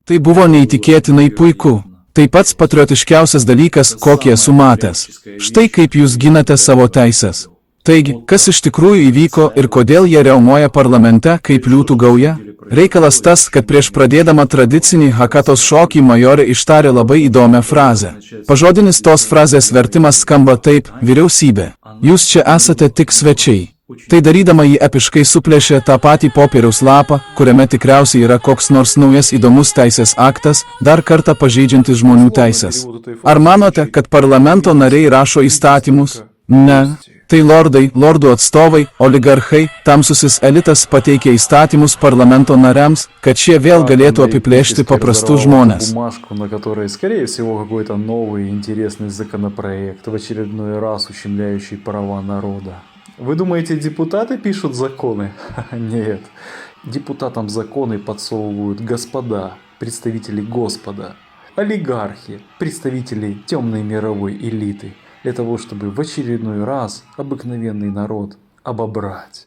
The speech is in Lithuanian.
Tai buvo neįtikėtinai puiku. Tai pats patriotiškiausias dalykas, kokį esu matęs. Štai kaip jūs ginate savo teisės. Taigi, kas iš tikrųjų įvyko ir kodėl jie riaumoja parlamente kaip liūtų gauja? Reikalas tas, kad prieš pradėdama tradicinį Hakatos šokį majorė ištarė labai įdomią frazę. Pažodinis tos frazės vertimas skamba taip: vyriausybė, jūs čia esate tik svečiai. Tai darydama jį epiškai suplėšė tą patį popieriaus lapą, kuriame tikriausiai yra koks nors naujas įdomus teisės aktas, dar kartą pažeidžiantis žmonių teisės. Ar manote, kad parlamento nariai rašo įstatymus? Ne. Tai lordai, lordų atstovai, oligarchai, tamsusis elitas pateikia įstatymus parlamento nariams, kad šie vėl galėtų apiplėšti paprastus žmones. Бумажку, на которой, скорее всего, какой-то новый интересный законопроект, в очередной раз ущемляющий права народа. Вы думаете, депутаты пишут законы? Нет. Депутатам законы подсовывают господа, представители Господа, олигархи, представители темной мировой элиты, для того, чтобы в очередной раз обыкновенный народ обобрать.